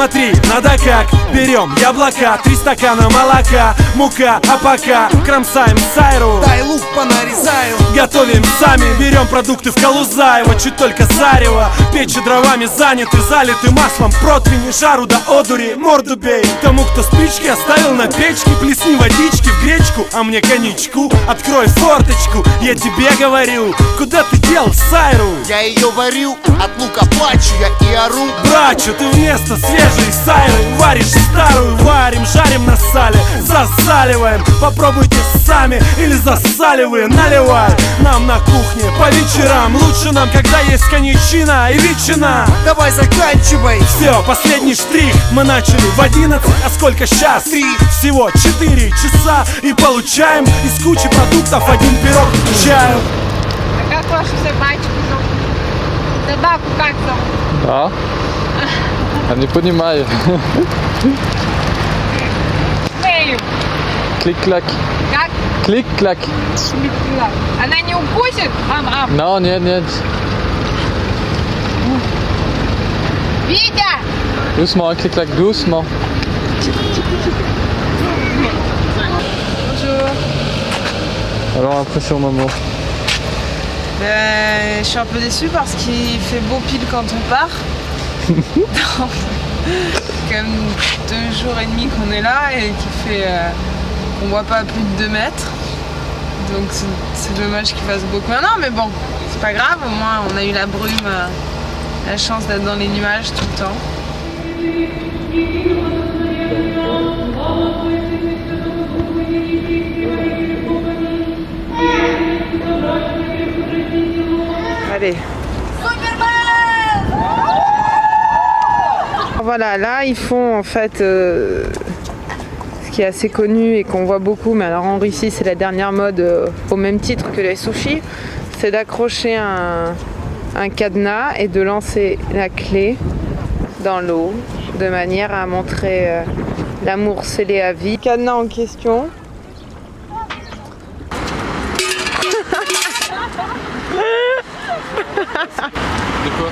Смотри, надо как. Берем яблока, 3 стакана молока, мука, а пока кромсаем сайру. Дай лук понарезаю. Готовим сами, берем продукты в Калузаево, чуть только зарево. Печи дровами заняты, залиты маслом, противни, жару до одури, морду бей. Тому, кто спички оставил на печке, плесни водички в гречку, а мне коньячку. Открой форточку, я тебе говорю, куда ты дел сайру? Я ее варю, от лука плачу я и ору. Брачу, ты вместо свежей сайры варишь старую. Варим, жарим на сале, засаливаем. Попробуйте сами или засаливай, наливай. Нам на кухне по вечерам лучше нам, когда есть коньячина и ветчина. Давай заканчивай. Все, последний штрих. Мы начали в 11, а сколько сейчас? 3. Всего 4 часа и получаем из кучи продуктов один пирог к чаю. А как вашу собачку зовут? Собаку как зовут? А? Я не понимаю. Мэю. Клик-клак. Как? Клик-клак. Клик-клак. Она не укусит? Ам-ам. No, нет, нет. Витя! Doucement, clic-clac, doucement. Bonjour. Alors, impression maman. Je suis un peu déçue parce qu'il fait beau pile quand on part. Donc, comme 2 jours et demi qu'on est là et qu'il fait qu'on voit pas plus de 2 mètres. Donc c'est dommage qu'il fasse beau maintenant, mais bon, c'est pas grave, au moins on a eu la brume, la chance d'être dans les nuages tout le temps. Allez. Voilà, là ils font en fait ce qui est assez connu et qu'on voit beaucoup, mais alors en Russie c'est la dernière mode au même titre que les sushis, c'est d'accrocher un cadenas et de lancer la clé dans l'eau de manière à montrer l'amour scellé à vie. Cadenas en question. De quoi?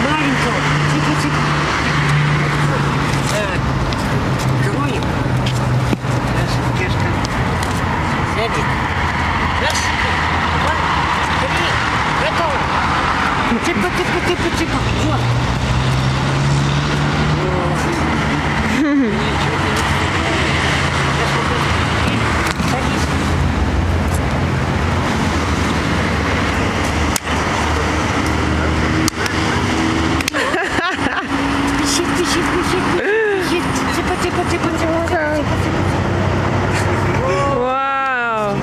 Маленького, тихо-тихо. Героем. Девушка. Сядет. Раз, два, три. Готово. Тихо-тихо-тихо-тихо. Вот. Садись. Waouh!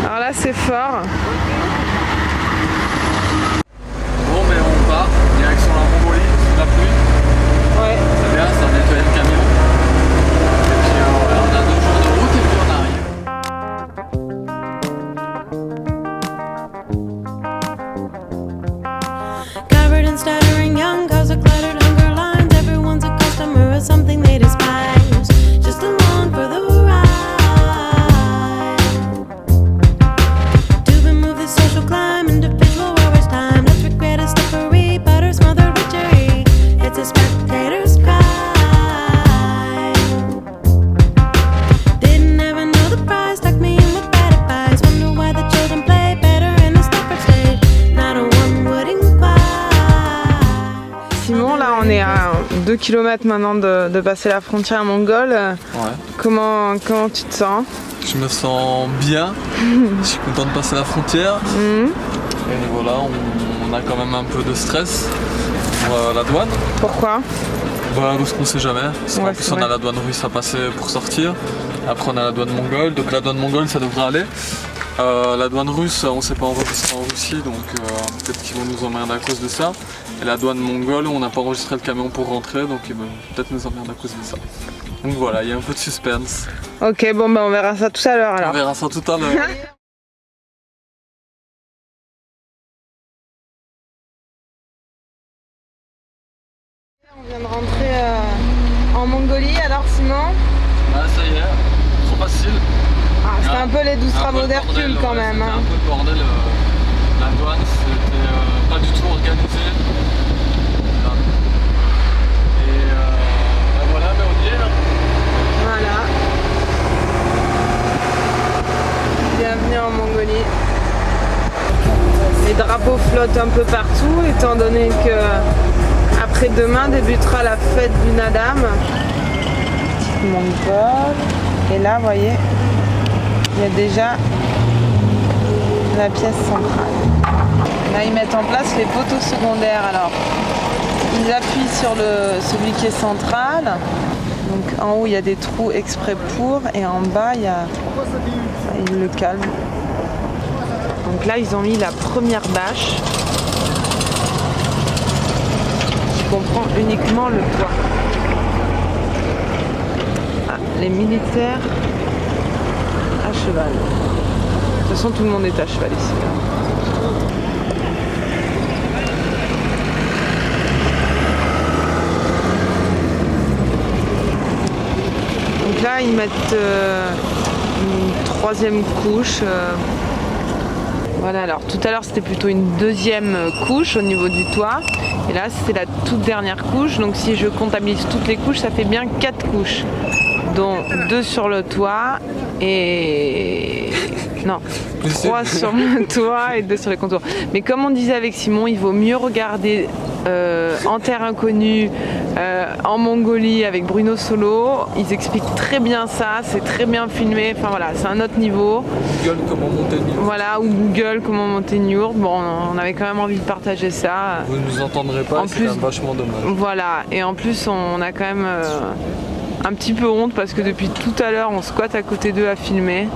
Alors là c'est fort. Bon, mais on part, direction la Mongolie, sous la pluie. Ouais. C'est bien, ça nettoie le camion. Et puis on a 2 jours de route et puis on arrive. Covered in stuttering young cars are cluttered hunger lines. Everyone's a customer of something they despise. Just along for the ride. To remove the social climb, individual worries time. Let's regret a slippery, butter smothered witchery. It's a spectator's cry. Didn't ever know the price, stuck me in with bad advice. Wonder why the children play better in a Stafford state. Not a one would inquire. Simon, là on est à 2 km maintenant de passer la frontière mongole. Ouais. Comment tu te sens? Je me sens bien. Je suis content de passer la frontière. Et voilà, on a quand même un peu de stress pour la douane. Pourquoi? Bah, parce qu'on sait jamais. Ouais, en plus, c'est on a vrai. la douane russe à passer pour sortir. Après, on a la douane mongole. Donc, la douane mongole, ça devrait aller. La douane russe, on sait pas encore qui sera en Russie. Donc, peut-être qu'ils vont nous emmerder à cause de ça. Et la douane mongole, on n'a pas enregistré le camion pour rentrer. Donc, ils vont peut-être nous emmerder à cause de ça. Donc, voilà, il y a un peu de suspense. Ok, bon bah on verra ça tout à l'heure On alors. verra ça tout à l'heure. On vient de rentrer en Mongolie, alors Simon? Ah, ça y est, trop facile. Ah, c'était un peu les 12 travaux d'Hercule quand même. C'était Hein. un peu le bordel. La douane, c'était pas du tout organisé. Voilà. Et ben voilà, mais on y est là. Voilà. Bienvenue en Mongolie. Les drapeaux flottent un peu partout, étant donné que après-demain débutera la fête du Nadam. Petite Mongole. Et là, vous voyez, il y a déjà la pièce centrale. Là, ils mettent en place les poteaux secondaires. Alors, ils appuient sur celui qui est central. Donc, en haut, il y a des trous exprès pour, et en bas, ils le calment. Donc là, ils ont mis la première bâche qui comprend uniquement le toit. Ah, les militaires à cheval. De toute façon, tout le monde est à cheval ici. Donc là, ils mettent une troisième couche. Voilà, alors tout à l'heure c'était plutôt une deuxième couche au niveau du toit. Et là c'est la toute dernière couche. Donc si je comptabilise toutes les couches, ça fait bien 4 couches. Dont 2 sur le toit et... Non, 3 sur le toit et 2 sur les contours. Mais comme on disait avec Simon, il vaut mieux regarder En Terre Inconnue, en Mongolie avec Bruno Solo. Ils expliquent très bien ça, c'est très bien filmé. Enfin voilà, c'est un autre niveau. Google, comment monter une yourte. Voilà, ou Google, comment monter une yourte. Bon, on avait quand même envie de partager ça. Vous ne nous entendrez pas, c'est quand même vachement dommage. Voilà, et en plus on a quand même un petit peu honte parce que depuis tout à l'heure on squatte à côté d'eux à filmer.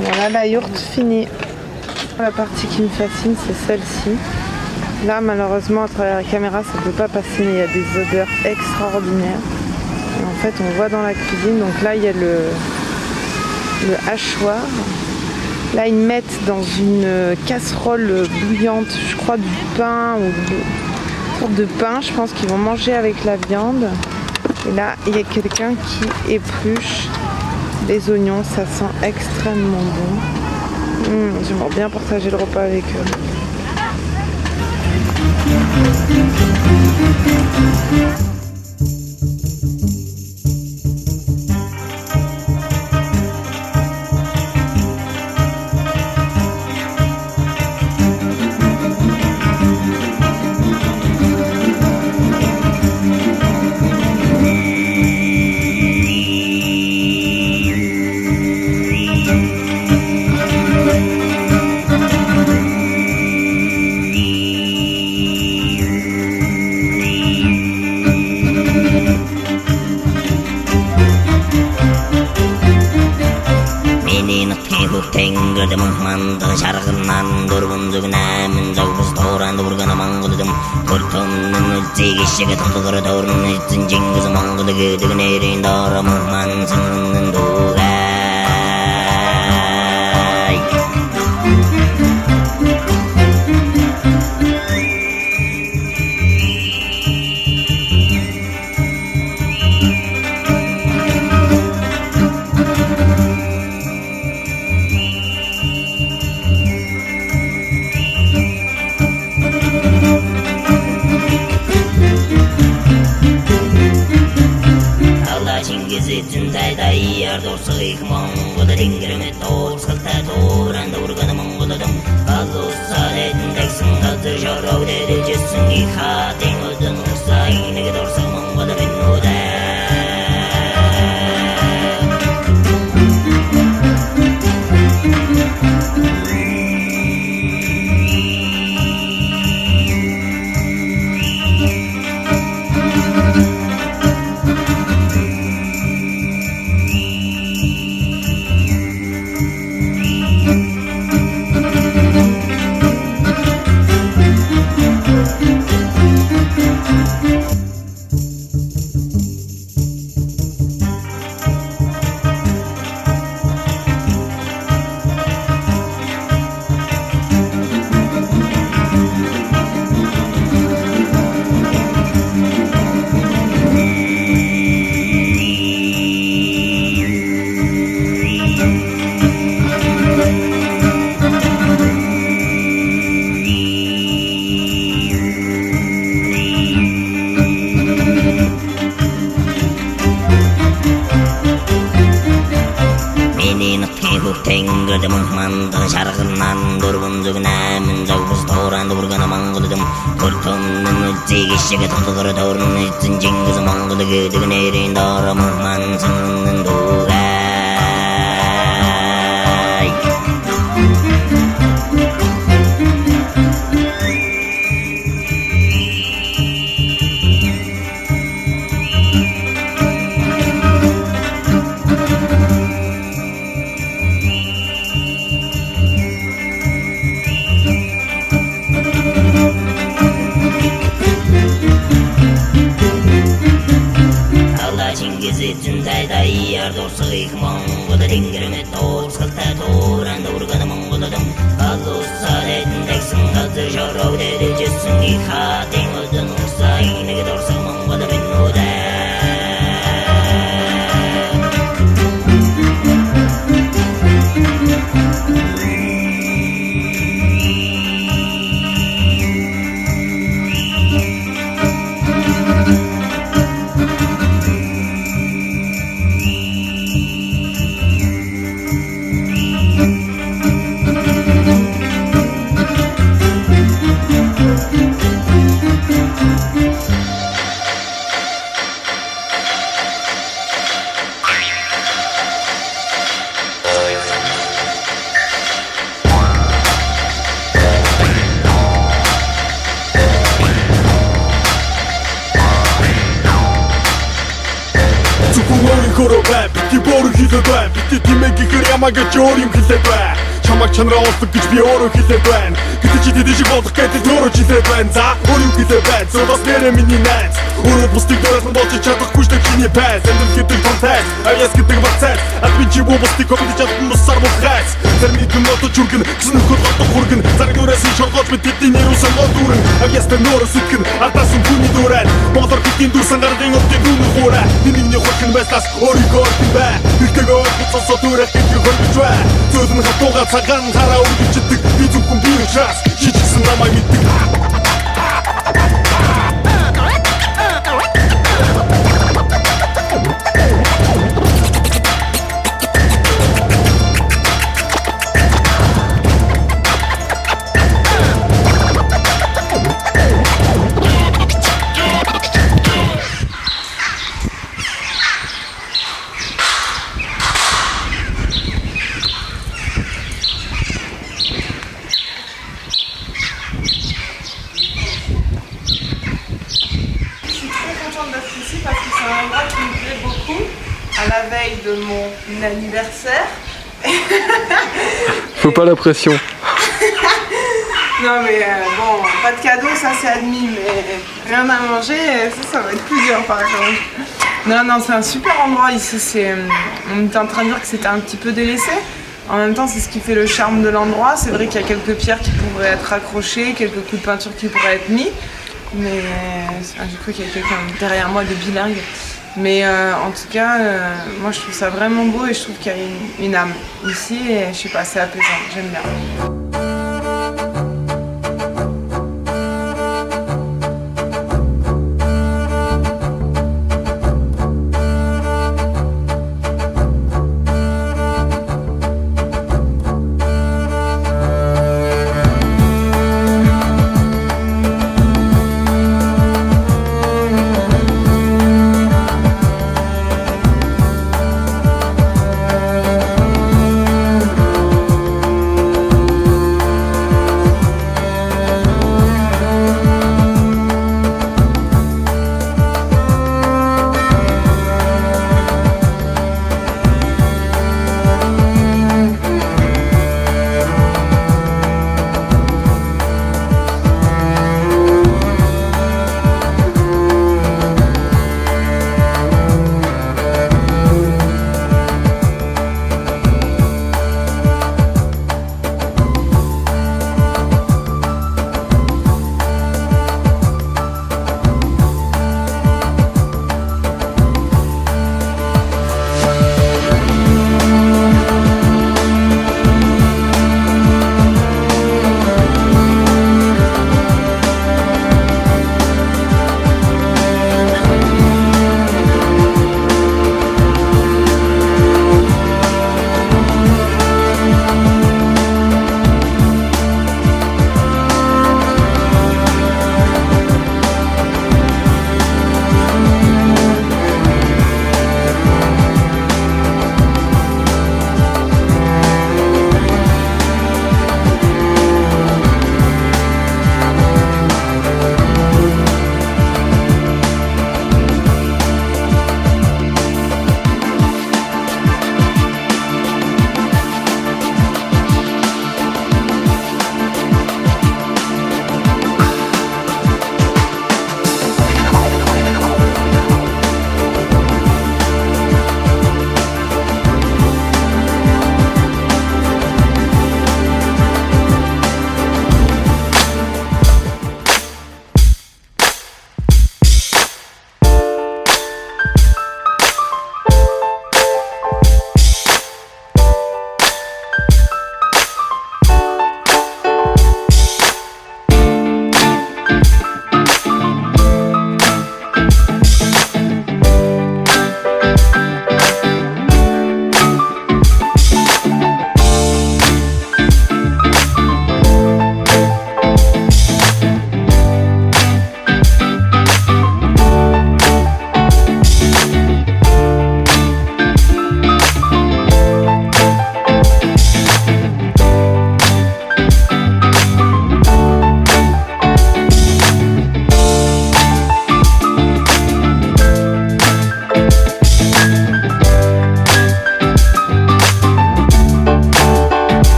Voilà la yourte finie. La partie qui me fascine, c'est celle-ci. Là malheureusement à travers la caméra ça ne peut pas passer, mais il y a des odeurs extraordinaires. Et en fait on voit dans la cuisine, donc là il y a le hachoir. Là ils mettent dans une casserole bouillante, je crois du pain ou une sorte de pain, je pense qu'ils vont manger avec la viande. Et là il y a quelqu'un qui épluche les oignons, ça sent extrêmement bon. J'aimerais bien partager le repas avec eux. 탱글대 멍만던 샤르그만 도르분적은 남은 적으로서 도란도 부르거나 망고드듬 도르톱는 물지기 시가 통도거려 도르는 있은 징그서 망고드 그드그 내린 도라 멍만 승는 도가 zinday yar dorsa ik mongoda dingirme torskta toran dorgana mongoda dum allo sare dindaksin gazı jaro dedi jessin ik hatin odun sayne dorsa mongoda minnoda 문자고서 도란도 부르거나 망고드듬 돌통는 찌기시가 덕덕으로 도르는 있던 징그서 망고드 그드가 내린 더러문만 쓰는 도가 이 알도스의 멍고다 딩그름에 도스kalta 도란다 우르가나 멍고다듬 가도사레 덱슨 가드 저러우데드 지승이 하땡어든 우사이 내게 도스 멍고다 빈노다 걸어봐 빛이 모르기도 돼 빛이 뒤매기 그래야만 조림 기세 돼 천막천으로 어서 끝이 비오르 기세 돼 그때 뒤듯이 어떻게 도로 기세 된다 오류 기세 돼 쏟아서 내려 미니 넷 오늘 포스팅 돌아서 멋진 차도 구시대 기니 패스 엔든 그때 컨텐츠 알겠어 그때 바텐 아드민치 오버스틱 거기도 잡은 뭐 사람 오프레스 삶이 금어도 줄근 쓰는 것 어떤 고르근 사랑 노래스 저것면 띠띠니로 상어두른 알겠어 내 노래 스큰 알다순 분이 도란 뭐더 띠띠 둘상 가르댕 없게 눈을 호라 니는 훨씬 베스타스 오리 걸긴 배 그때가 붙어서 둘에 띠띠 걸기 죄 두드는 학도가 사간 살아오기 찌뜩 비중꾼 비우차스 시직슨 남아이 밑뜩 Parce que c'est un endroit qui me plaît beaucoup à la veille de mon anniversaire. Faut pas la pression. Non mais bon, pas de cadeau, ça c'est admis, mais rien à manger, ça va être plus dur par contre. Non, c'est un super endroit ici, on était en train de dire que c'était un petit peu délaissé. En même temps, c'est ce qui fait le charme de l'endroit. C'est vrai qu'il y a quelques pierres qui pourraient être accrochées, quelques coups de peinture qui pourraient être mis. Mais j'ai cru qu'il y avait quelqu'un derrière moi de bilingue. Mais en tout cas, moi je trouve ça vraiment beau et je trouve qu'il y a une âme ici et je sais pas, c'est apaisant, j'aime bien.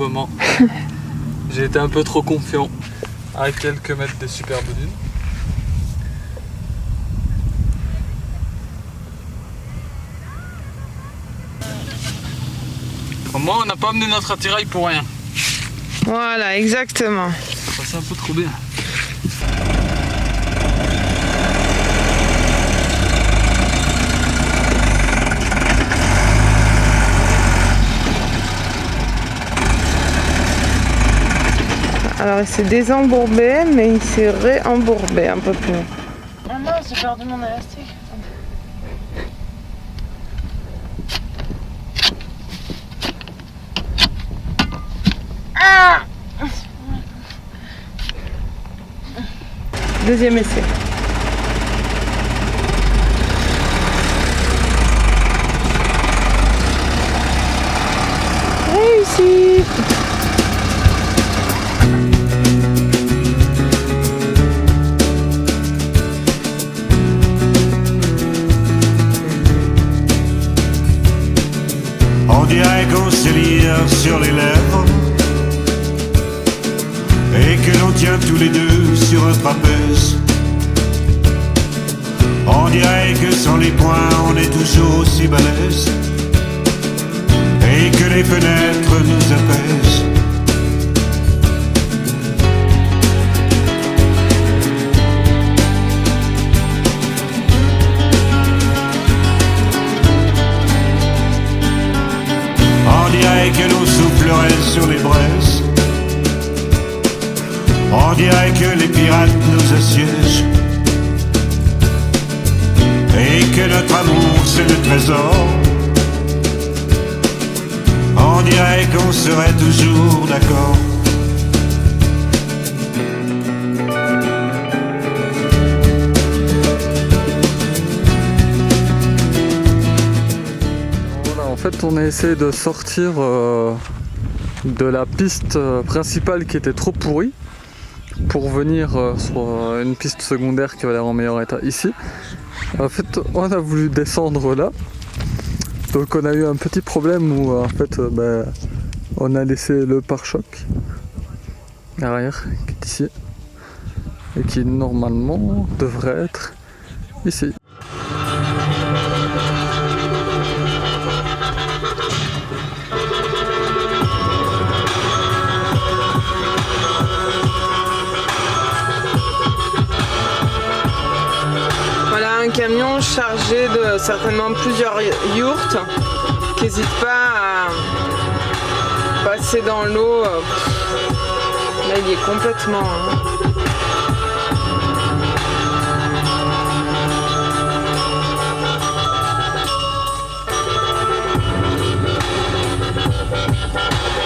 courbement. J'ai été un peu trop confiant à quelques mètres des superbes dunes. Au moins on n'a pas amené notre attirail pour rien. Voilà, exactement. C'est un peu trop bien. Alors il s'est désembourbé, mais il s'est réembourbé un peu plus. Ah non, j'ai perdu mon élastique. Ah! Deuxième essai. Réussi! On dirait qu'on se lire sur les lèvres et que l'on tient tous les deux sur un trapèze. On dirait que sans les poings on est toujours aussi balèze et que les fenêtres nous apaisent. On dirait que l'on soufflerait sur les braises. On dirait que les pirates nous assiègent et que notre amour c'est le trésor. On dirait qu'on serait toujours d'accord. En fait, on a essayé de sortir de la piste principale qui était trop pourrie pour venir sur une piste secondaire qui va l'air en meilleur état ici. En fait, on a voulu descendre là, donc on a eu un petit problème où en fait on a laissé le pare-choc arrière qui est ici et qui normalement devrait être ici. Un camion chargé de certainement plusieurs yourtes qui n'hésitent pas à passer dans l'eau. Là il est complètement...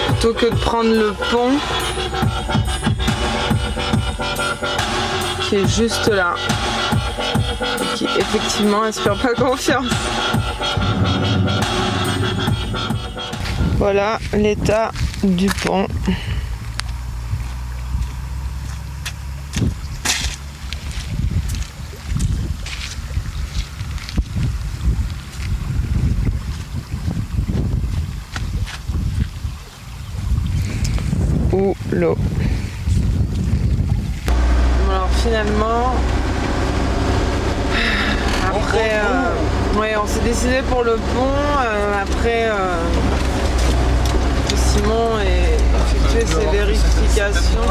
Plutôt que de prendre le pont qui est juste là, qui effectivement inspire pas confiance. Voilà l'état du pont. Ou l'eau. Alors finalement, après, ouais, on s'est décidé pour le pont. Après, Simon a effectué ses vérifications.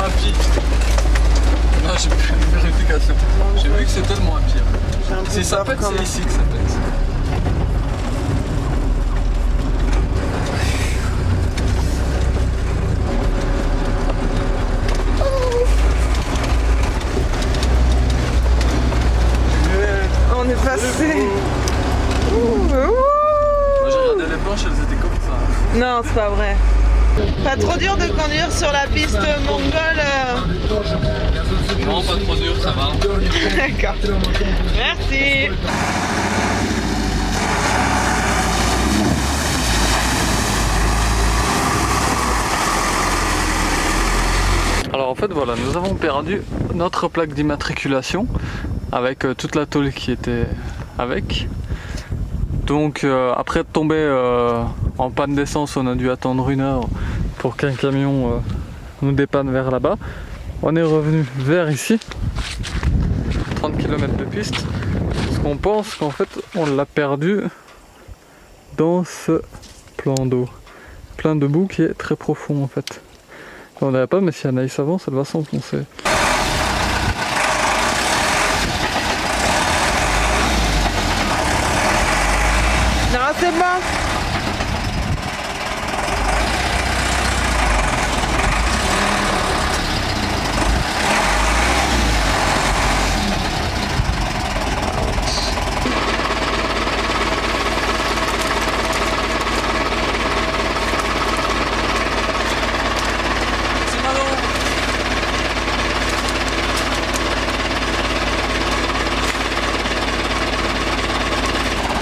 Non, j'ai plus une vérification. J'ai vu que c'était le moins pire. Si ça pète, c'est ici que ça pète. On est passé. Moi j'ai regardé les planches, elles étaient comme ça. Non, c'est pas vrai. Pas trop dur de conduire sur la piste mongole. Non, pas trop dur, ça va. D'accord. Merci. Alors en fait voilà, nous avons perdu notre plaque d'immatriculation avec toute la tôle qui était avec. Donc après tomber en panne d'essence, on a dû attendre 1 heure pour qu'un camion nous dépanne vers là-bas. On est revenu vers ici, 30 km de piste, parce qu'on pense qu'en fait on l'a perdu dans ce plan d'eau, plein de boue qui est très profond en fait. On n'avait pas, mais si Anaïs avance, elle va s'enfoncer. Non, c'est bon.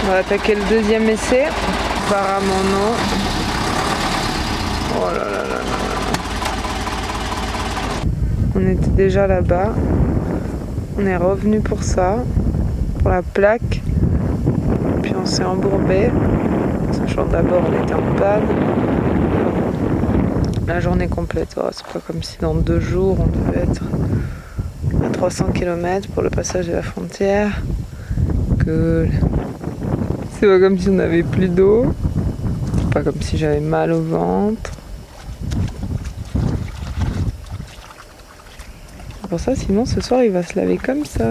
On va attaquer le deuxième essai. Apparemment non. Oh là là là là. On était déjà là-bas. On est revenu pour ça. Pour la plaque. Puis on s'est embourbé. Sachant d'abord on était en panne. La journée complète. Oh, c'est pas comme si dans 2 jours on devait être à 300 km pour le passage de la frontière. Cool. C'est pas comme si on n'avait plus d'eau. C'est pas comme si j'avais mal au ventre. C'est pour ça, sinon ce soir il va se laver comme ça.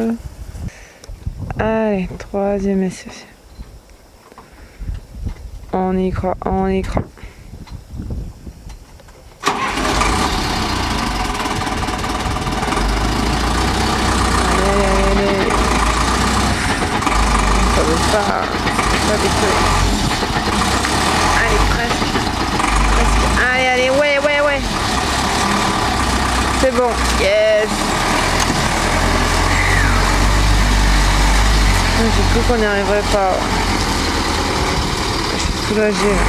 Allez, 3e essai. On y croit, on y croit. Allez. Ça veut pas décoller. Allez, presque. Allez, ouais. C'est bon, yes. J'ai cru qu'on n'y arriverait pas. Je suis soulagée. Là.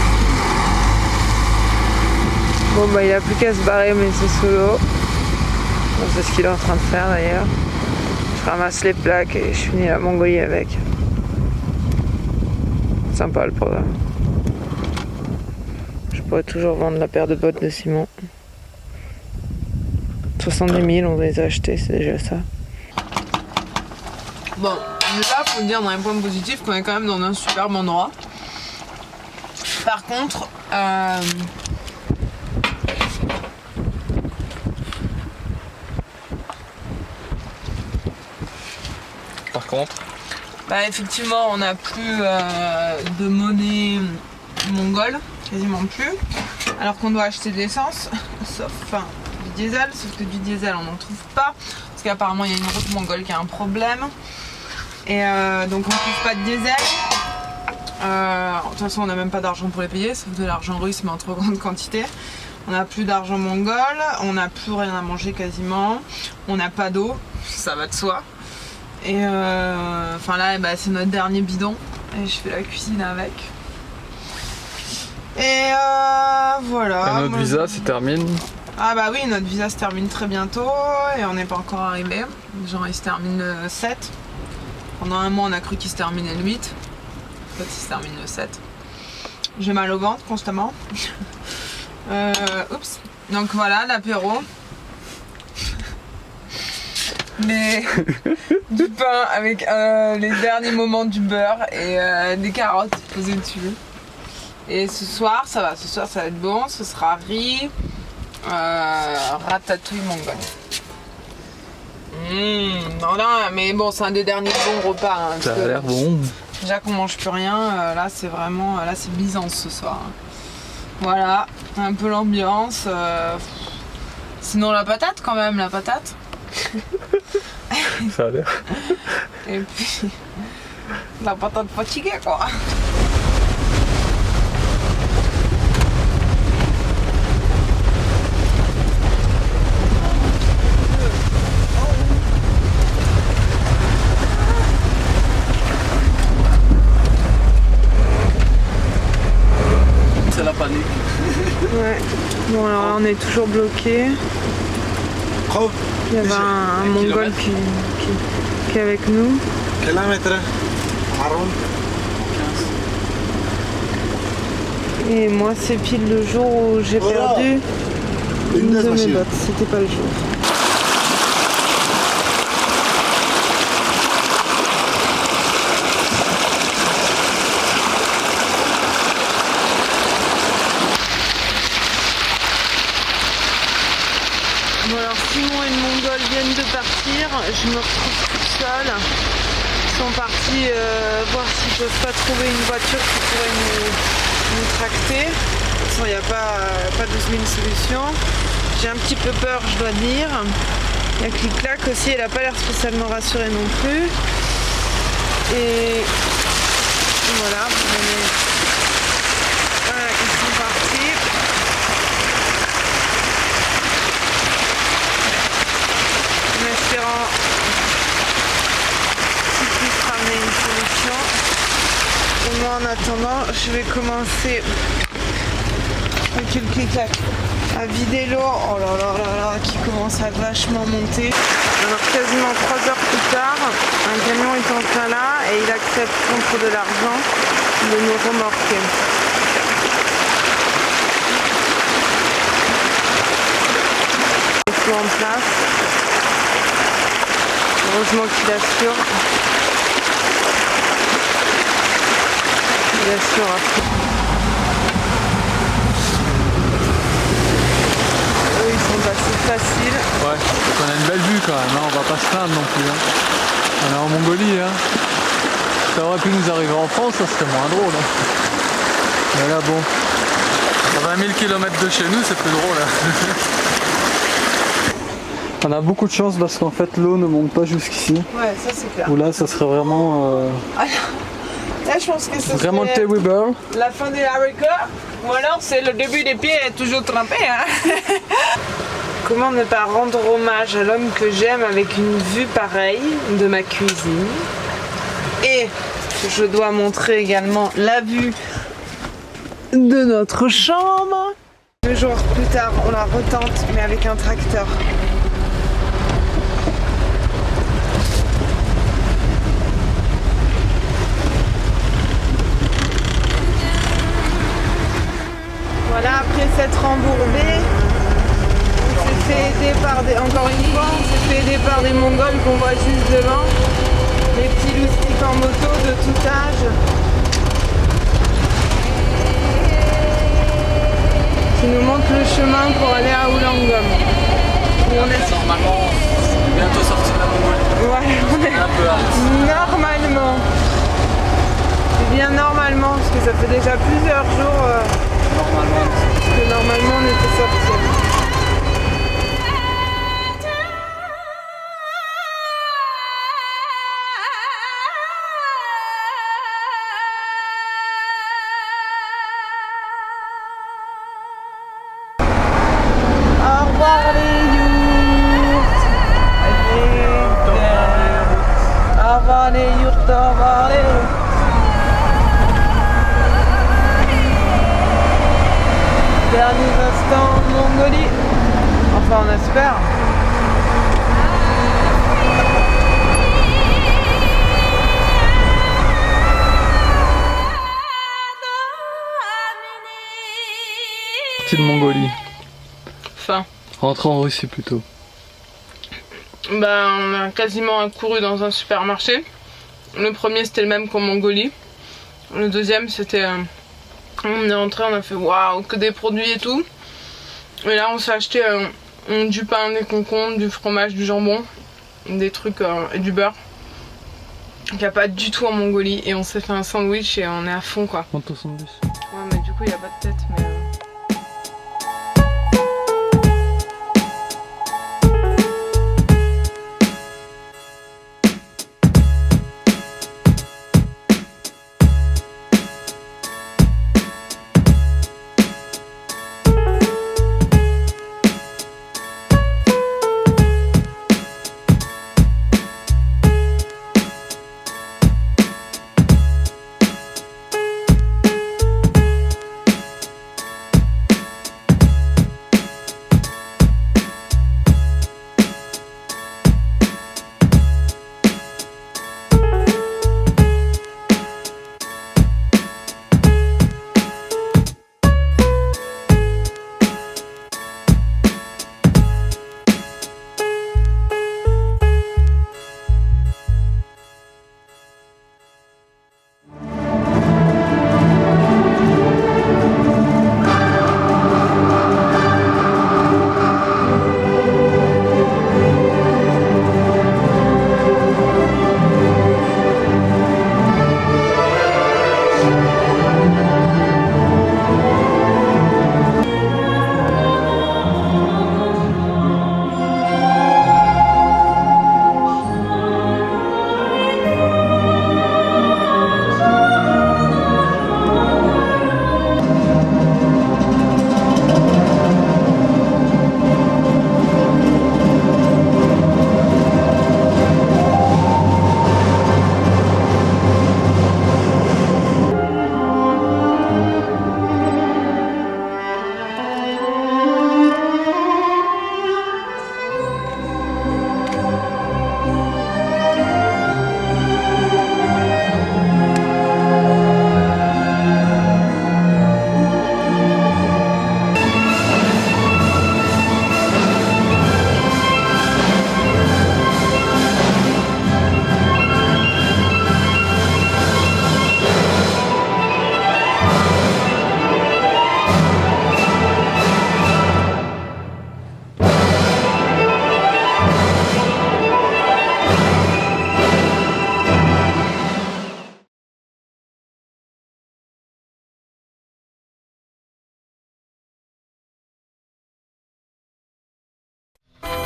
Bon bah il a plus qu'à se barrer, mais c'est solo. Bon, c'est ce qu'il est en train de faire d'ailleurs. Je ramasse les plaques et je finis la Mongolie avec. Sympa le programme. Je pourrais toujours vendre la paire de bottes de Simon. 70 000, on va les acheter, c'est déjà ça. Bon, déjà, faut dire dans les points positifs qu'on est quand même dans un superbe endroit. Par contre, bah effectivement, on n'a plus de monnaie mongole, quasiment plus. Alors qu'on doit acheter de l'essence, sauf du diesel, sauf que du diesel on n'en trouve pas, parce qu'apparemment il y a une route mongole qui a un problème. Et donc on ne trouve pas de diesel. De toute façon on n'a même pas d'argent pour les payer, sauf de l'argent russe mais en trop grande quantité. On n'a plus d'argent mongol, on n'a plus rien à manger quasiment, on n'a pas d'eau, ça va de soi. Et enfin là bah, c'est notre dernier bidon et je fais la cuisine avec. Et voilà. Et notre visa se termine. Ah bah oui, notre visa se termine très bientôt et on n'est pas encore arrivé. Genre il se termine le 7. Pendant un mois on a cru qu'il se terminait le 8. En fait il se termine le 7. J'ai mal au ventre constamment. Oups. Donc voilà l'apéro. Du pain avec les derniers moments du beurre et des carottes posées dessus. Et ce soir ça va être bon, ce sera riz, ratatouille mongole. Non, mais bon c'est un des derniers bons repas. Hein, ça a l'air bon. Déjà qu'on mange plus rien, là c'est vraiment, là c'est Byzance ce soir. Voilà, un peu l'ambiance. Sinon la patate quand même, la patate. Ça a l'air. Et puis la patate fatiguée quoi. C'est la panique. Ouais. Bon alors là on est toujours bloqué. Il y avait un mongol qui est avec nous. Et moi, c'est pile le jour où j'ai perdu une de mes bottes. C'était pas le jour. Bon alors Simon et le Mongol viennent de partir, je me retrouve toute seule. Ils sont partis voir s'ils peuvent pas trouver une voiture qui pourrait nous tracter. De toute façon il n'y a pas 12 000 solutions. J'ai un petit peu peur, je dois dire. La Clic-Clac aussi, elle n'a pas l'air spécialement rassurée non plus. Et voilà, voilà, ils sont partis. En espérant qu'ils puissent ramener une solution. Et moi en attendant, je vais commencer avec le Clic-Clac à vider l'eau. Oh là là là là, qui commence à vachement monter. Alors quasiment 3 heures plus tard, un camion est enfin là et il accepte contre de l'argent de nous remorquer. Tout en place. Heureusement qu'il assure. Il assure à fond. Eux ils sont passés faciles. Ouais, donc on a une belle vue quand même, hein. On va pas se plaindre non plus. Hein. On est en Mongolie. Hein. Ça aurait pu nous arriver en France, ça serait moins drôle. Hein. Mais là bon, à 20 000 km de chez nous c'est plus drôle. Hein. On a beaucoup de chance parce qu'en fait l'eau ne monte pas jusqu'ici. Ouais, ça c'est clair. Ou là ça serait vraiment... Là je pense que ça vraiment serait T. Weber. la fin des haricots. Ou alors c'est le début des pieds toujours trempés. Hein. Comment ne pas rendre hommage à l'homme que j'aime avec une vue pareille de ma cuisine. Et je dois montrer également la vue de notre chambre. 2 jours plus tard, on la retente mais avec un tracteur. Voilà, après s'être rembourbé, on s'est fait aider par des... Encore une fois, on s'est fait aider par des Mongols qu'on voit juste devant. Des petits loustiques en moto de tout âge. Qui nous montrent le chemin pour aller à Wollongong. Normalement, bientôt sorti de la Mongolie. Ouais, on est... Un peu hâte. Normalement. C'est bien normalement, parce que ça fait déjà plusieurs jours que normalement on était sortis. Au revoir les yurts. Au revoir les yurts, au revoir les yurts. Derniers instants en Mongolie. Enfin on espère. Sortie de Mongolie. Fin. Rentrer en Russie plutôt. Ben, on a quasiment couru dans un supermarché. Le premier c'était le même qu'en Mongolie. Le deuxième c'était... on est rentré, on a fait waouh, que des produits et tout. Et là on s'est acheté du pain, des concombres, du fromage, du jambon, des trucs et du beurre. Il n'y a pas du tout en Mongolie. Et on s'est fait un sandwich et on est à fond quoi. Quant au sandwich. Ouais mais du coup il n'y a pas de tête mais...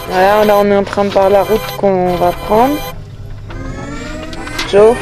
Voilà, là on est en train de voir la route qu'on va prendre. Joe.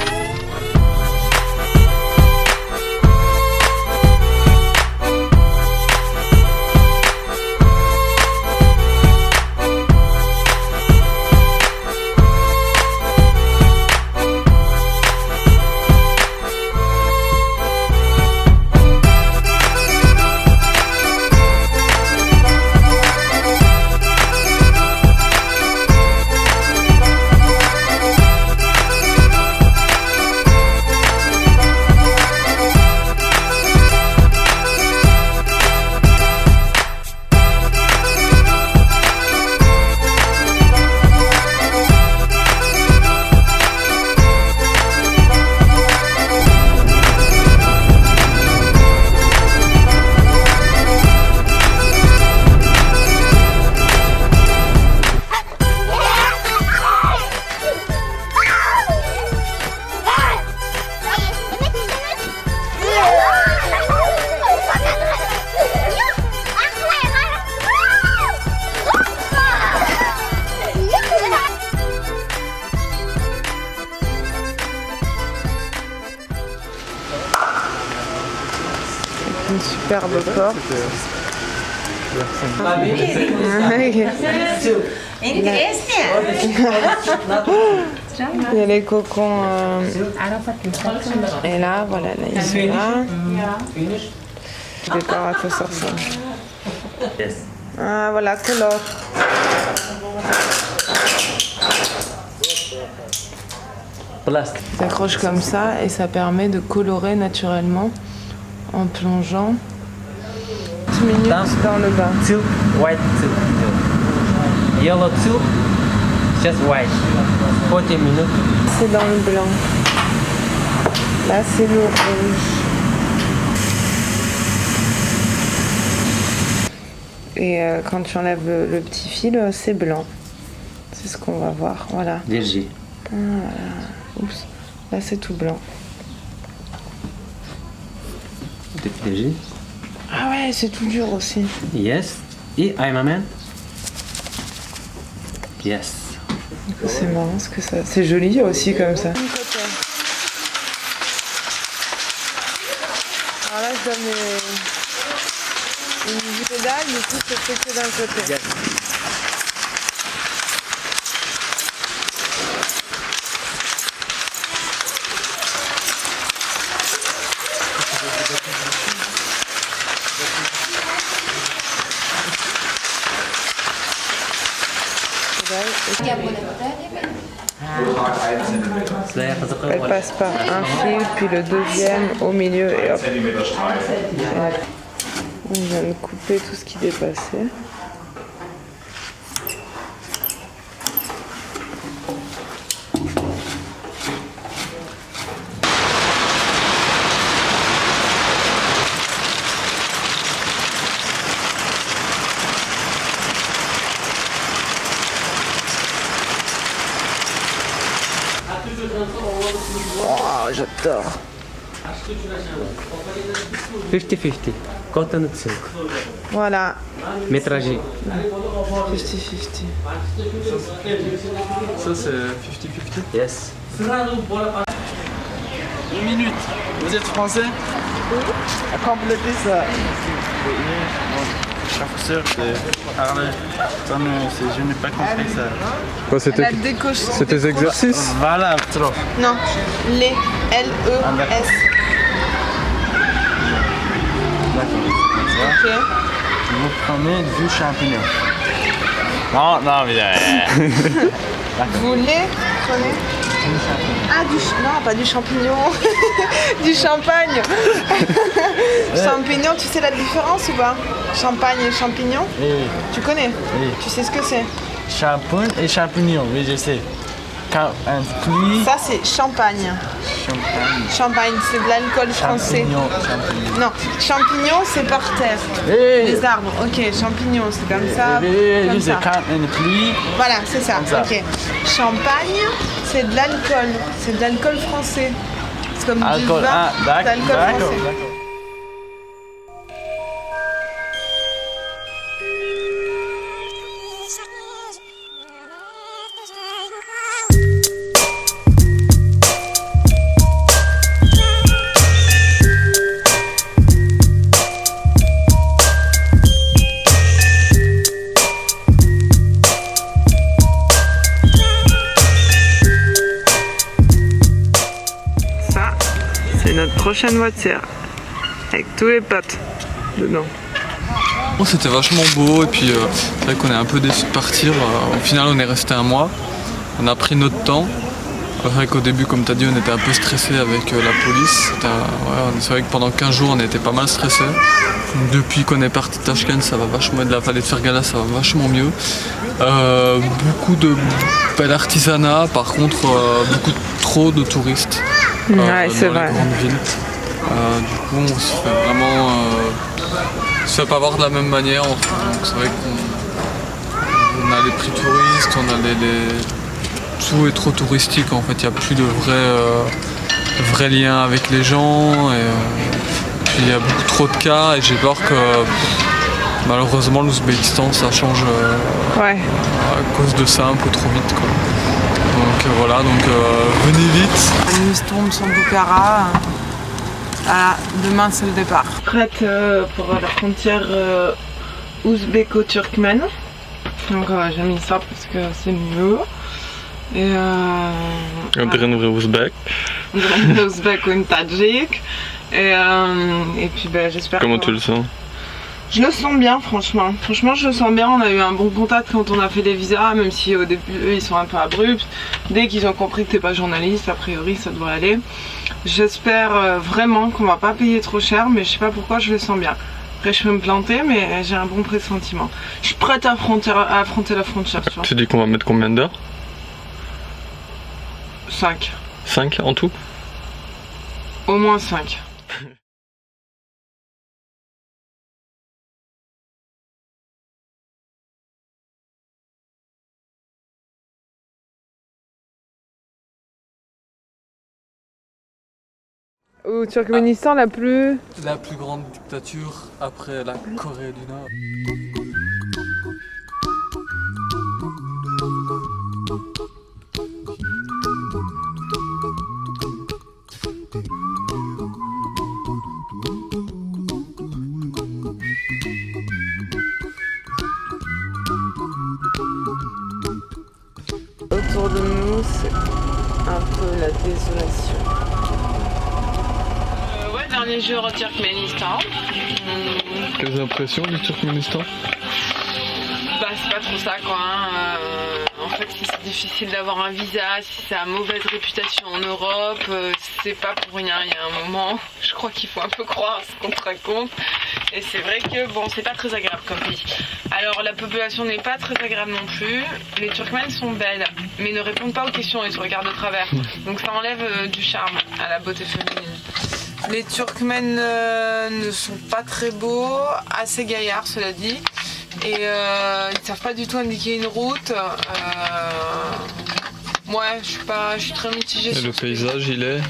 Une superbe porte. Il y a les cocons. Et là, voilà, là, ils sont là. Je vais pas à quoi ça ressemble. Ah, voilà, color. Ça accroche comme ça et ça permet de colorer naturellement en plongeant 10 minutes dans le bain. Silk, white silk. Yellow silk, just white. 40 minutes. C'est dans le blanc. Là, c'est le rouge. Et quand tu enlèves le petit fil, c'est blanc. C'est ce qu'on va voir. Voilà. Léger. Voilà. Oups. Là, c'est tout blanc. Léger. Ah ouais, c'est tout dur aussi. Yes. Et I'm a man. Yes. Du coup, c'est marrant ce que ça. C'est joli aussi comme ça. Alors là, je donne une pédale, du coup, c'est fait que d'un côté. Yes. Elle passe par un fil, puis le deuxième au milieu et hop. On vient de couper tout ce qui dépassait. Oh, j'adore. 50-50. Cotton silk. Voilà, Métragé. 50-50. Ça c'est 50-50. Yes. 1 minute. Vous êtes français? Compléter ça. Professeur de parler. Je n'ai pas compris ça. Quoi, La décoche. c'est tes exercices? Voilà, trop. Non, les L-E-S. Ok. Vous prenez du champignon. Non, non, mais. Vous les prenez? Ah, non, pas du champignon. Du champagne. Champignon, tu sais la différence ou pas? Champagne et champignon? Oui, Tu connais? oui. Tu sais ce que c'est? Shampoing et champignon, oui, je sais. Quand un fruit. Ça, c'est champagne. Champagne. Champagne, c'est de l'alcool français. Champignon, champignon. Non, champignon, c'est par terre. Oui, Les arbres, ok. Champignon, c'est comme ça. oui, Comme je sais. ça. Quand une pluie. Voilà, c'est ça. Comme ça. Ok. Champagne, c'est de l'alcool. C'est de l'alcool français. C'est comme Alcool. du vin Ah, d'accord, d'alcool d'accord, français. d'accord. notre prochaine voiture. Avec tous les potes dedans. C'était vachement beau et puis c'est vrai qu'on est un peu déçus de partir. Au final on est resté un mois. On a pris notre temps. C'est vrai qu'au début, comme tu as dit, on était un peu stressé avec la police. C'est vrai que pendant 15 jours on était pas mal stressé. Depuis qu'on est parti de Tashkent, ça va vachement, de la vallée de Fergana, ça va vachement mieux. Beaucoup de bel artisanat, par contre beaucoup trop de touristes Ouais, c'est dans vrai. les grandes villes. Du coup on se fait vraiment se fait pas voir de la même manière. Donc c'est vrai qu'on a les prix touristes, on a tout est trop touristique en fait, il n'y a plus de vrais liens avec les gens et puis il y a beaucoup trop de cas et j'ai peur que malheureusement l'Ouzbékistan ça change Ouais. à cause de ça un peu trop vite quoi. Donc voilà, venez vite. La nuit tombe sur Bukhara. Voilà, demain c'est le départ. Prête pour la frontière ouzbéko-turkmène. Donc j'ai mis ça parce que c'est mieux. Et On dirait une vraie ouzbek. une ouzbek ou une tadjik. Et puis j'espère. Comment tu le sens? Je le sens bien franchement. Franchement je le sens bien, on a eu un bon contact quand on a fait les visas, même si au début eux ils sont un peu abrupts. Dès qu'ils ont compris que t'es pas journaliste, a priori ça devrait aller. J'espère vraiment qu'on va pas payer trop cher, mais je sais pas pourquoi je le sens bien. Après je peux me planter, mais j'ai un bon pressentiment. Je suis prête à affronter la frontière. Tu vois. Tu dis qu'on va mettre combien d'heures? 5. 5 en tout? Au moins 5. Au Turkménistan, la plus grande dictature après la Corée du Nord. autour de nous, c'est un peu la désolation. Ouais, dernier jour au Turkménistan. Quelles impressions du Turkménistan? Bah c'est pas trop ça quoi. En fait si c'est difficile d'avoir un visa, si ça a mauvaise réputation en Europe, c'est pas pour rien. Il y a un moment, je crois qu'il faut un peu croire à ce qu'on te raconte. Et c'est vrai que bon, c'est pas très agréable comme pays. Alors la population n'est pas très agréable non plus. Les Turkmènes sont belles, mais ne répondent pas aux questions et se regardent de travers. Donc ça enlève du charme à la beauté féminine. Les Turkmènes ne sont pas très beaux, assez gaillards cela dit. Et ils savent pas du tout indiquer une route. Ouais, je suis très mitigée. Et le paysage il est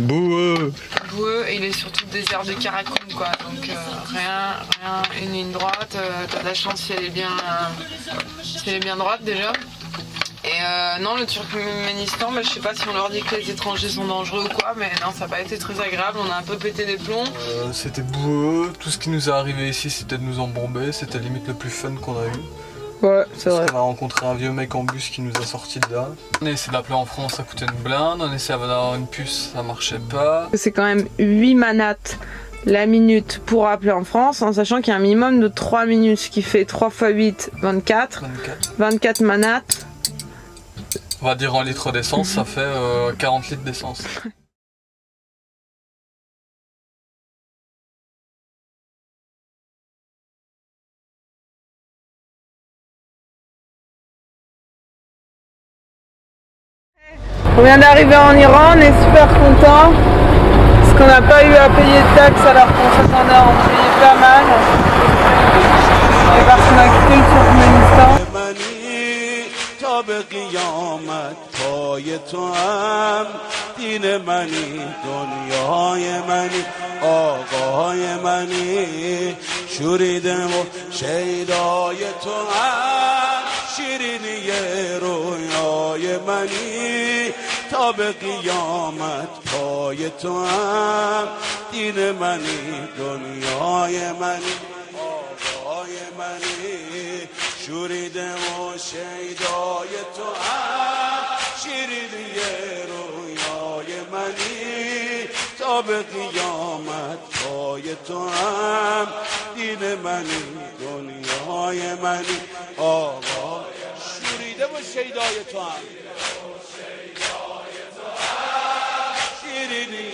boueux. Boueux et il est surtout désert de Karakoum quoi. Donc rien, une ligne droite. T'as de la chance si elle est bien droite déjà. Et non, le Turkménistan, je sais pas si on leur dit que les étrangers sont dangereux ou quoi, mais non, ça n'a pas été très agréable, on a un peu pété des plombs. C'était boueux, tout ce qui nous est arrivé ici c'était de nous embomber, c'était limite le plus fun qu'on a eu. Ouais, c'est vrai. On a rencontré un vieux mec en bus qui nous a sorti de là. On a essayé d'appeler en France, ça coûtait une blinde, on a essayé d'avoir une puce, ça marchait pas. C'est quand même 8 manats la minute pour appeler en France, en sachant qu'il y a un minimum de 3 minutes, ce qui fait 3 x 8, 24. 24 manats. On va dire en litres d'essence, ça fait 40 litres d'essence. On vient d'arriver en Iran, on est super content parce qu'on n'a pas eu à payer de taxes alors qu'on s'attendait à en payer pas mal. Et parce qu'on a quitté le Turkménistan. تا به قیامت پای تو هم دین منی دنیای منی آقای منی شوریده و شیدای تو هم شیرینی رویای منی تا به قیامت پای تو هم دین منی دنیای منی آقای منی شوریده و شیدای تو هم شیرینی رویای منی تا تا به قیامت پای تو هم دین منی دنیای منی آقا شوریده و شیدای تو هم شیرینی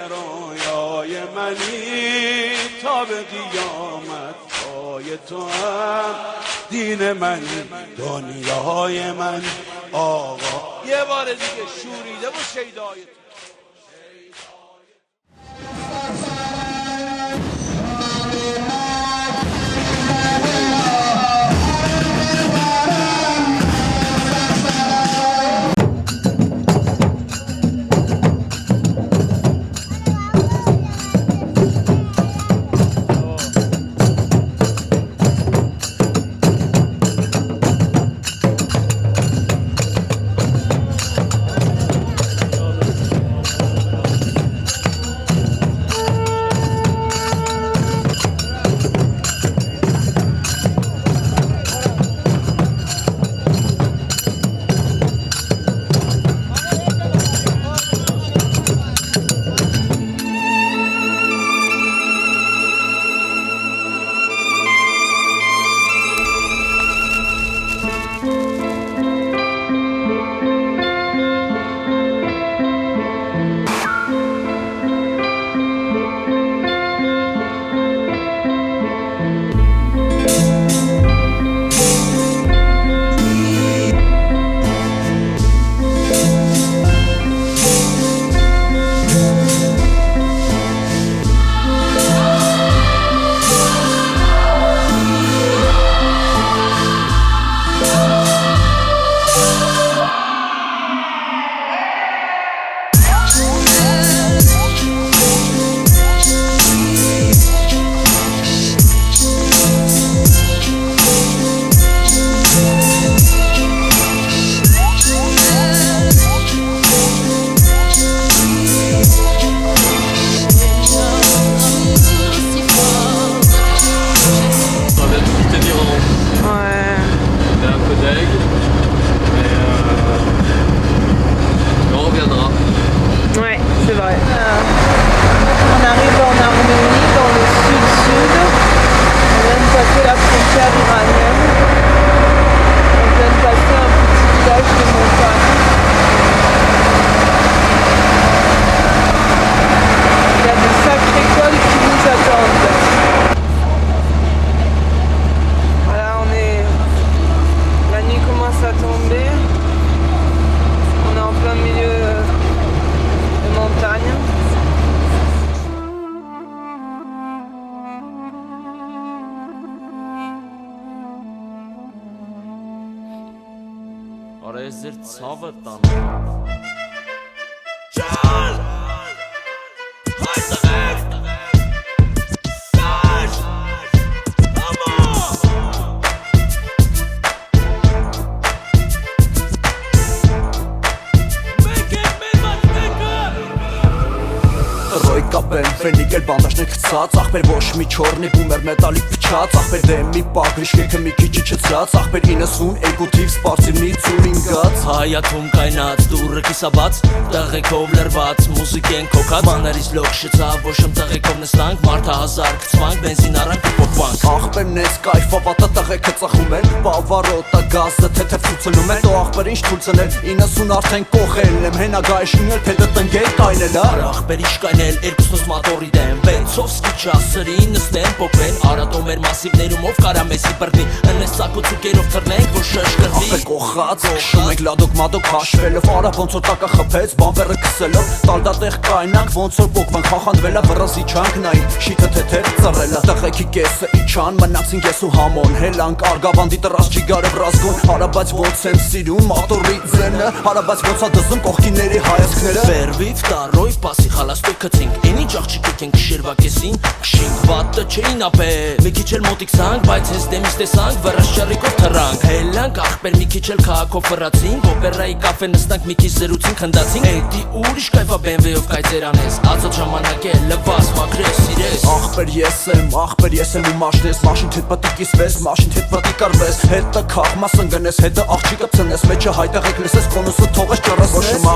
رویای منی تا به قیامت پای تو هم دین منی دنیای منی آقا یه بار دیگه شوریده و شیدای تو Ֆենիկել բանդաշներ գցած ախպեր ոչ մի չորնի բումեր մետալի փչած ախպեր դեմ մի պագրիշ կեքը մի քիչ իջեցած ախպեր 92 թիվ սպարսիվնի ծունինգած Հայաթում կայնած դուրը կիսաբաց տղեկով լրված մուզիկեն կոքած մաներից լոք շծավ ոչ եմ տղեկով նստանք մարդա հազար կծվանք բենզին արանք ու պոպանք ախպերն ես կայֆավատա տղեկը ծխում են բավարոտա գազը թեթև ցուցնում են տո ախպեր ինչ թույցնել 90 արդեն կողել եմ հենագայշինել թեթը տնկել կայնել ախպեր ինչ կայնել երկուսնոց մատորի դեմ Բենցով սկիչա սրին նստեն պոպեն Արատոմ էր մասիվներում ով կարա մեսի բրդի Ընես ծակ ու ծուկերով թրնենք որ շշկրդի Ախպեր կողած քշում ենք լադոկ մադոկ հաշվելով Արա ոնց որ տակը խփեց բանվերը քսելով Տալդատեղ կայնանք ոնց որ պոկվանք խախանվելա վրազի չանք նային շիթը թեթև ծռելա Տղեկի կեսը իջան մնացին ես ու համոն Հելանք արգավանդի տրած չիգարև ռազգոն Արա բայց ոնց եմ սիրում մատորի ձենը Արա բայց ոնց ա դզում կողքիների հայացքները Վերվիվ տարոյվ պասի խալաստոյ կծինք Են ինչ աղջիկեք ենք շերվա կեսին Կշինք վատը չէին ապե Մի քիչ քիչ էլ մոտիկ սանք, բայց հենց դեմից տեսանք վրաշճարիկով թռանք Հելանք ախպեր մի քիչ էլ քաղաքով վրացինք Օպերայի կաֆե նստանք մի քիչ զրուցին խնդացինք Էդի ուրիշ կայվա BMW-ով կայծեր անես Ածոտ ժամանակ է լվաս, մաքրես, սիրես Ախպեր ես եմ ու մաշնես Մաշին թետ պատիկ իսվես, մաշին թետ պատիկ արվես Հետը կաղմաս ընգնես, հետը աղջիկը ծնես Մեջը հայտեղեք լսես, կոնուսը թողես ճարասես Ոչմ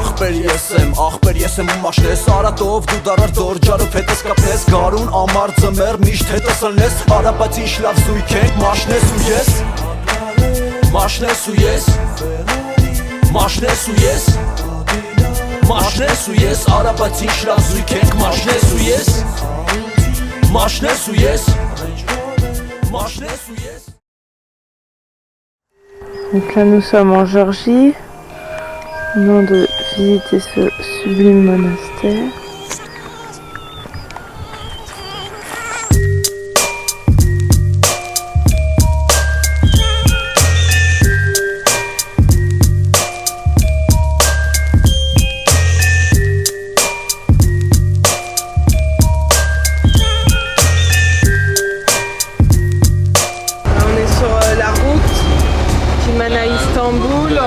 ախպեր ես եմ ու մաշնես Արատով դու դարար դոր ջարով հետս կապնես Գարուն ամար ձմեր միշտ հետս ըլնես Արապացի ինչ լավ զույք ենք, մաշնես ու ես Մաշնես ու ես Մաշնես ու ես Մաշնես ու ես Արապացի ինչ լավ զույք ենք, մաշնես ու ես Մաշնես ու ես Մաշնես ու ես Donc là nous sommes en Géorgie. Nous venons de visiter ce sublime monastère. À Istanbul,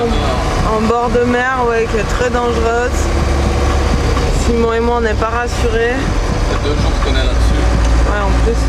en bord de mer, ouais, qui est très dangereuse. Simon et moi, on n'est pas rassurés. Il y a 2 jours qu'on est là-dessus. Ouais, en plus.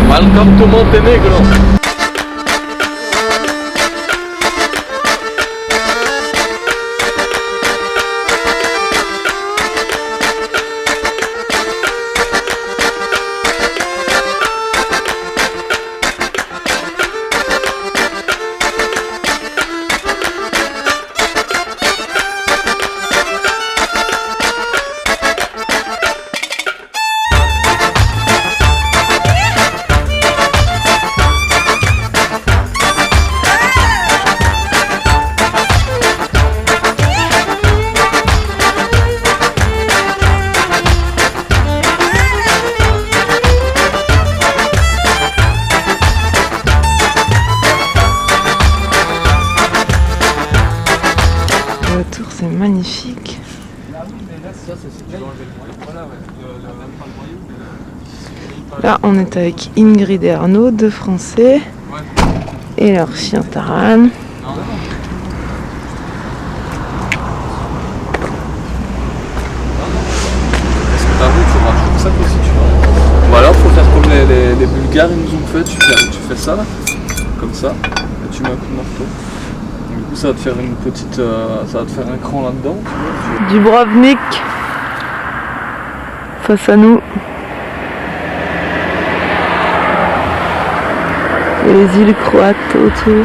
Welcome to Montenegro. C'est magnifique. Là, on est avec Ingrid et Arnaud, 2 Français, et leur chien Taran. Est-ce que t'as vu, il faut marcher comme ça quoi, si tu veux. Voilà, faut faire comme les Bulgares ils nous ont fait, tu fais ça là, comme ça, et tu mets un coup de marteau. Du coup ça va te faire une petite, ça va te faire un cran là-dedans. Dubrovnik face à nous. Et les îles croates autour.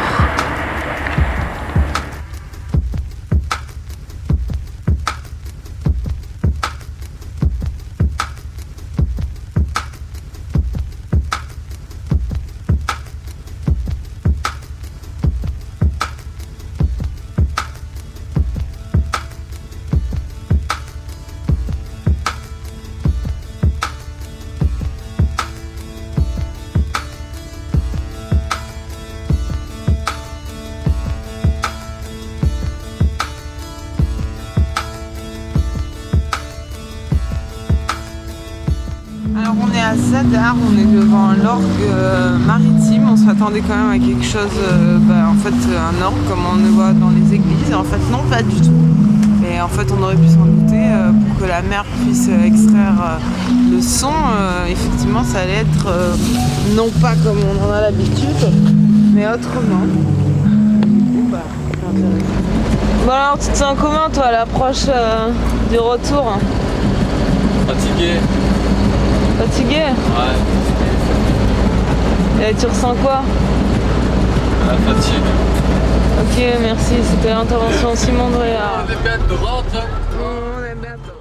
Alors on est à Zadar, on est devant l'orgue maritime, on s'attendait quand même à quelque chose, en fait un orgue comme on le voit dans les églises, et en fait non, pas du tout. Et en fait on aurait pu s'en douter, pour que la mer puisse extraire le son, effectivement ça allait être non pas comme on en a l'habitude, mais autrement. Bon alors tu te sens comment toi à l'approche du retour? Fatigué. Fatigué? Ouais. Et tu ressens quoi? La fatigue. Ok, merci. C'était l'intervention Simon Dréard. On est bêtes de rentre. On est bêtes de rentre.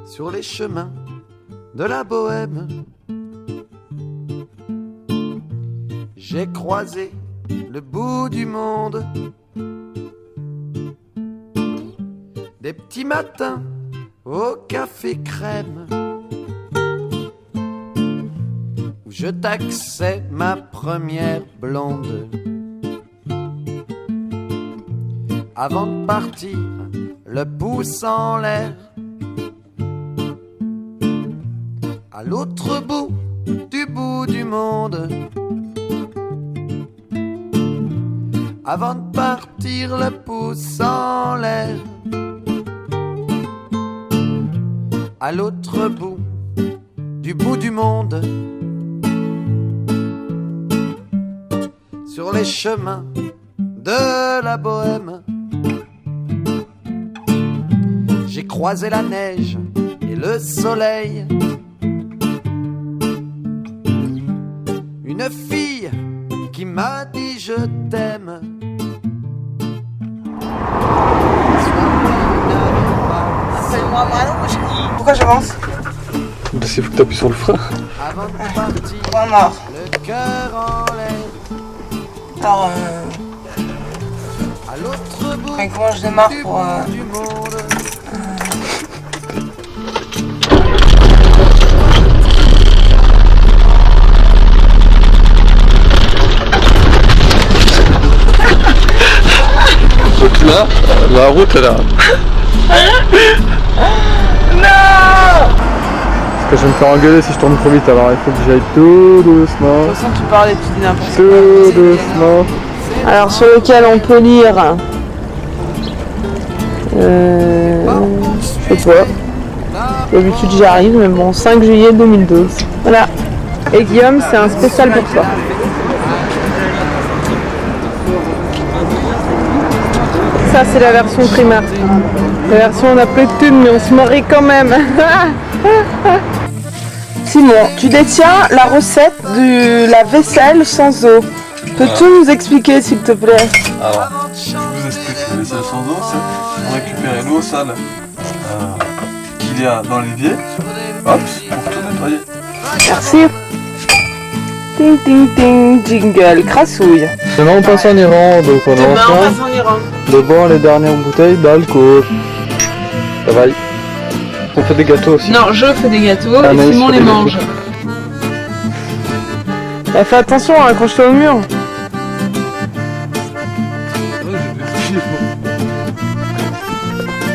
Sur les chemins de la Bohème, j'ai croisé le bout du monde. Des petits matins au café crème, où je taxais ma première blonde. Avant de partir, le pouce en l'air, à l'autre bout du monde. Avant de partir, le pouce en l'air, à l'autre bout du monde. Sur les chemins de la Bohème, j'ai croisé la neige et le soleil. Une fille qui m'a dit je t'aime. Appelle-moi Manouche. Pourquoi j'avance? Parce qu'il faut que tu appuies sur le frein. Avant de partir, Point mort. le cœur en l'air. Alors, à l'autre bout comment je démarre pour du monde. Donc là, la route là. non! Parce que je vais me faire engueuler si je tourne trop vite, alors il faut que j'aille tout doucement. De toute façon, tu parlais, tu dis n'importe quoi. Tout doucement. Alors, sur lequel on peut lire. Je sais pas. D'habitude, j'y arrive, mais bon, 5 juillet 2012. Voilà. Et Guillaume, c'est un spécial pour toi. Ça, c'est la version primaire. La version on n'a plus de thunes, mais on se marie quand même. Simon, tu détiens la recette de la vaisselle sans eau. Peux-tu nous expliquer, s'il te plaît? Alors, je vous explique. La vaisselle sans eau, c'est pour récupérer l'eau sale qu'il y a dans l'évier. Hop, pour tout nettoyer. Merci. Ting ting ting, jingle, crassouille. Demain on passe en Iran, donc on est Demain, on ensemble passe en Iran. de boire les dernières bouteilles d'alcool. Ça va. On fait des gâteaux aussi. Non, je fais des gâteaux et Anaïs Simon fait les des mange. Fais attention, accroche-toi au mur.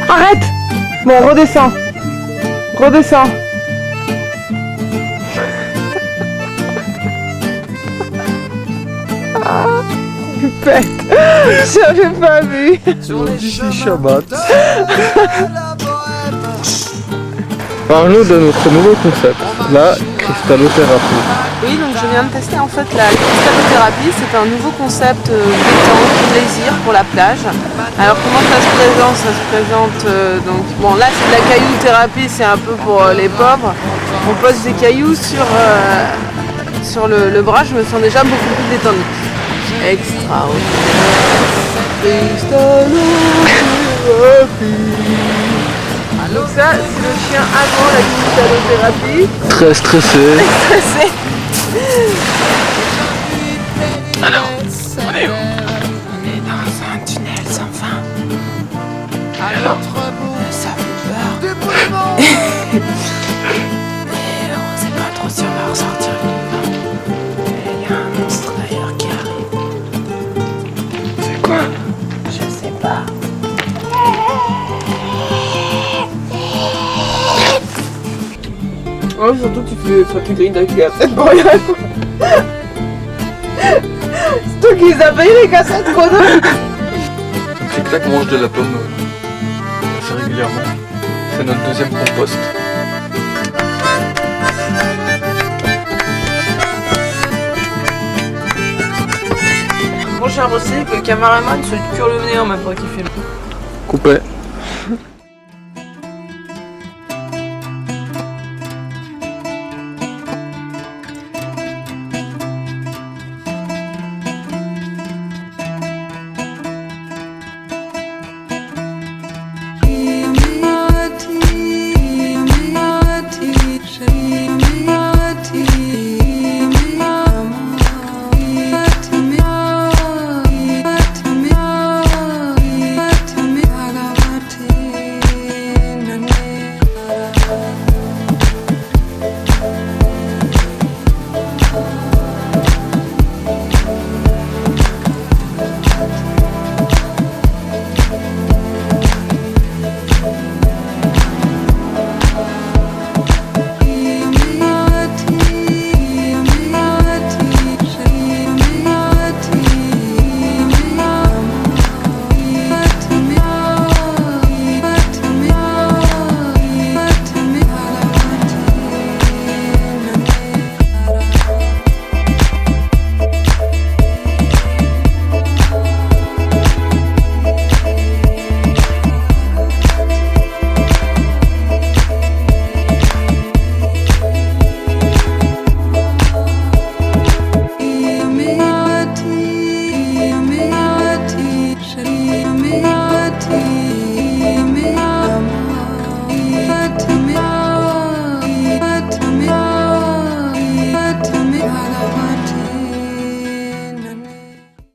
Arrête! Bon, redescends. Redescends. Pupette. J'avais pas vu. D'ici Shabbat. Parle-nous de notre nouveau concept, la cristallothérapie. Oui, donc je viens de tester en fait la cristallothérapie. C'est un nouveau concept détente, plaisir pour la plage. Alors comment ça se présente? Ça se présente donc bon là c'est de la caillouthérapie, c'est un peu pour les pauvres. On pose des cailloux sur le bras, je me sens déjà beaucoup plus détendue. Extraordinaire. Donc ça, c'est le chien avant la cristallothérapie. Très stressé. Très stressé. Alors, on est où? surtout que tu grilles avec la tête pour rien. C'est toi qui les as payés les cassettes, quoi. Tic Tac mange de la pomme assez régulièrement. C'est notre deuxième compost. Mon cher aussi que le caméraman se cure le nez en même temps qu'il filme. Coupé.